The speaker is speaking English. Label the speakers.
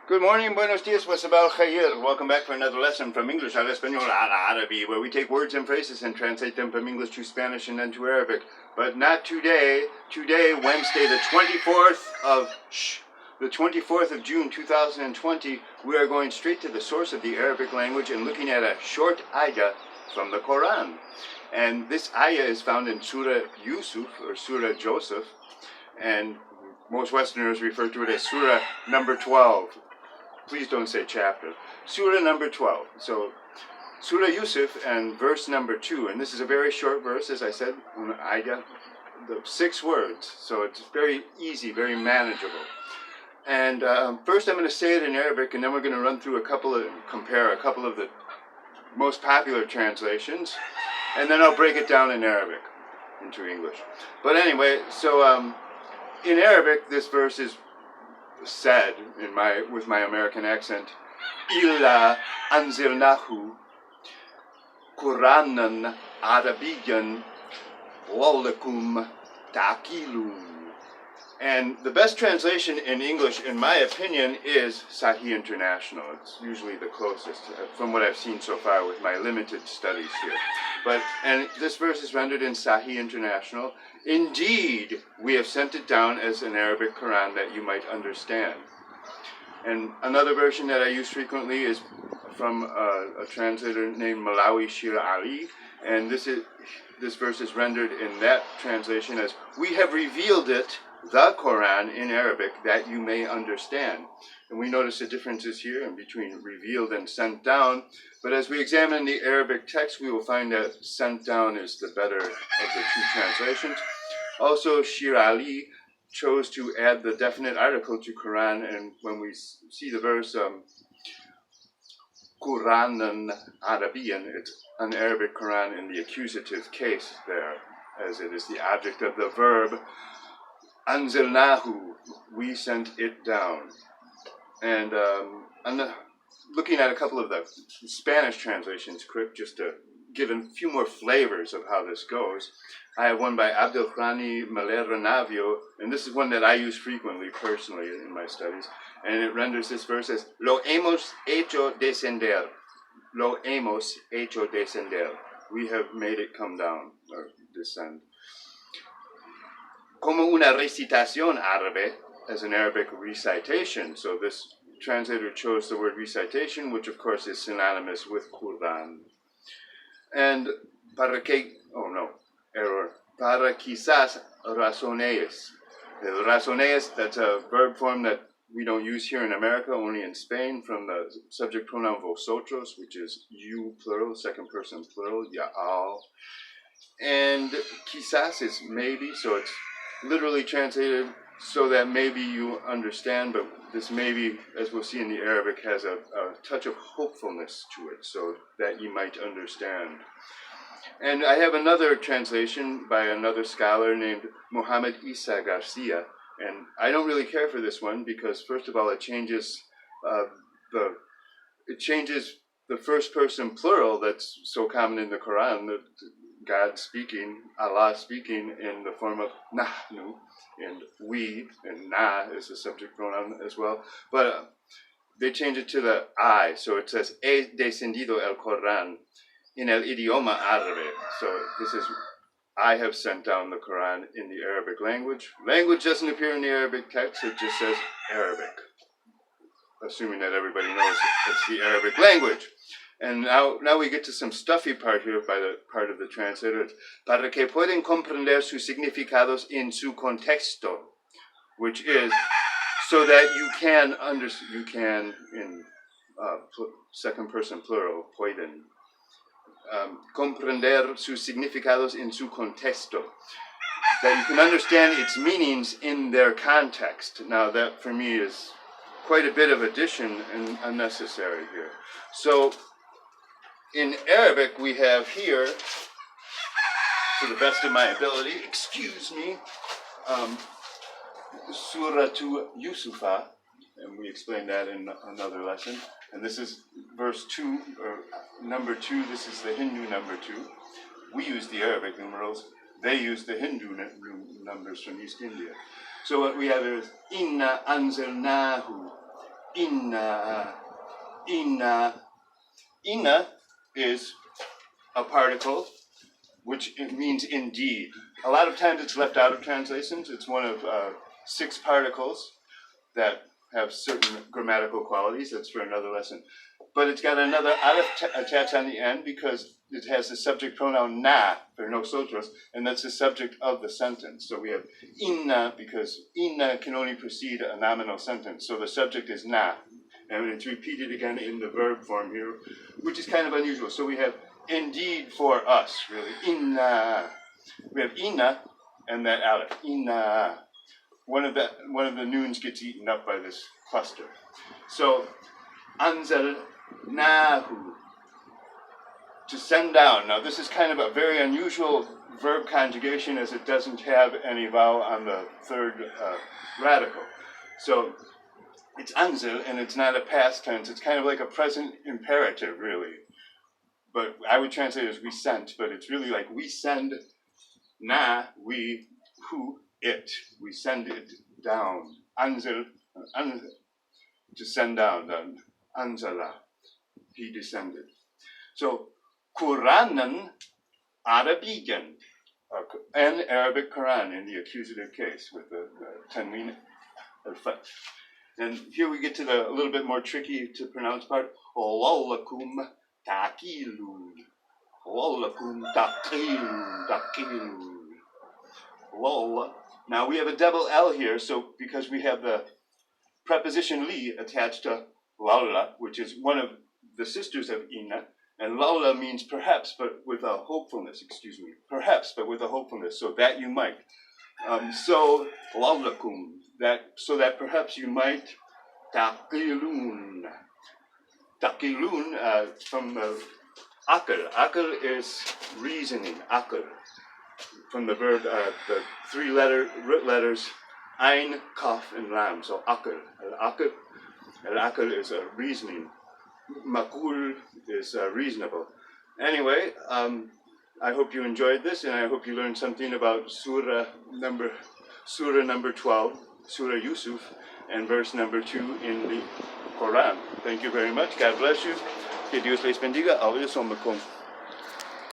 Speaker 1: Good morning, buenos dias, wasabal khayr. Welcome back for another lesson from English al Español al Arabi, where we take words and phrases and translate them from English to Spanish and then to Arabic. But not today. Today, Wednesday, the 24th of June 2020, we are going straight to the source of the Arabic language and looking at a short ayah from the Qur'an. And this ayah is found in Surah Yusuf, or Surah Joseph, and most Westerners refer to it as Surah number 12. Please don't say chapter. Surah number 12. So, Surah Yusuf and verse number 2. And this is a very short verse, as I said, ayah, the 6 words. So it's very easy, very manageable. And first I'm going to say it in Arabic, and then we're going to run through compare a couple of the most popular translations. And then I'll break it down in Arabic into English. But anyway, so in Arabic, this verse is said with my American accent, Illa anzilnahu Qur'anan Arabiyyan la'allakum ta'qilun. And the best translation in English, in my opinion, is Sahih International. It's usually the closest from what I've seen so far with my limited studies here. And this verse is rendered in Sahih International. Indeed, we have sent it down as an Arabic Quran that you might understand. And another version that I use frequently is from a translator named Malawi Shir Ali. And this verse is rendered in that translation as, we have revealed it, the Quran, in Arabic, that you may understand. And we notice the differences here in between revealed and sent down. But as we examine the Arabic text, we will find that sent down is the better of the two translations. Also, Shir Ali chose to add the definite article to Quran, and when we see the verse, Qur'anan Arabiyan, it's an Arabic Quran in the accusative case there, as it is the object of the verb, Anzilnahu, we sent it down. And looking at a couple of the Spanish translations quick, just to give a few more flavors of how this goes. I have one by Abdelghani Malera Navio, and this is one that I use frequently personally in my studies, and it renders this verse as, Lo hemos hecho descender. Lo hemos hecho descender. We have made it come down, or descend. Como una recitación árabe, as an Arabic recitation. So this translator chose the word recitation, which of course is synonymous with Qur'an. And para quizás razonéis. El razonéis, that's a verb form that we don't use here in America, only in Spain, from the subject pronoun vosotros, which is you plural, second person plural, ya'al. And quizás is maybe, so it's literally translated so that maybe you understand, but this maybe, as we'll see in the Arabic, has a touch of hopefulness to it, so that you might understand. And I have another translation by another scholar named Mohammed Isa Garcia, and I don't really care for this one because, first of all, it changes the first person plural that's so common in the Quran, God speaking, Allah speaking, in the form of nahnu, and we, and na is the subject pronoun as well. But they change it to the I, so it says, he descendido el Quran in el idioma árabe. So this is, I have sent down the Quran in the Arabic language. Language doesn't appear in the Arabic text, it just says Arabic, assuming that everybody knows it's the Arabic language. And now we get to some stuffy part here by the part of the translator. Para que puedan comprender sus significados en su contexto, which is so that you can in second person plural, pueden, comprender sus significados en su contexto. That you can understand its meanings in their context. Now that for me is quite a bit of addition and unnecessary here. So, in Arabic, we have here, to the best of my ability, excuse me, Surah Yusufa, and we explained that in another lesson. And this is verse 2, or number 2, this is the Hindu number 2. We use the Arabic numerals, they use the Hindu numbers from East India. So what we have is, Inna anzalnahu inna, inna. Inna is a particle which it means indeed. A lot of times it's left out of translations. It's one of 6 particles that have certain grammatical qualities. That's for another lesson. But it's got another alif attached on the end because it has the subject pronoun na for nosotros, and that's the subject of the sentence. So we have inna because inna can only precede a nominal sentence. So the subject is na. And it's repeated again in the verb form here, which is kind of unusual. So we have indeed for us, really. Inna. We have inna and that aleph. Inna. One of the noons gets eaten up by this cluster. So anzal nahu. To send down. Now this is kind of a very unusual verb conjugation as it doesn't have any vowel on the third radical. So it's anzil, and it's not a past tense. It's kind of like a present imperative, really. But I would translate it as we sent, but it's really like we send, na, we, who, it. We send it down. Anzil, to send down, then anzala, he descended. So, Qur'anan Arabiyan, an Arabic Qur'an in the accusative case with the tanween al-fath. And here we get to the a little bit more tricky to pronounce part. Wallakum taqilun. Wallakum taqilun. Taqilun. Walla. Now we have a double L here, so because we have the preposition li attached to lalla, which is one of the sisters of inna, and lalla means perhaps, but with a hopefulness, perhaps, but with a hopefulness, so that you might. So wallakum. So that perhaps you might taqilun. Taqilun from akal. Akal is reasoning. Akal from the verb, the 3 root letters ain, kaf, and lam. So akal. Al-akal is reasoning. Makul is reasonable. Anyway, I hope you enjoyed this, and I hope you learned something about Surah number 12. Surah Yusuf, and verse number 2 in the Quran. Thank you very much. God bless you. Que Dios les bendiga. Assalamu alaikum.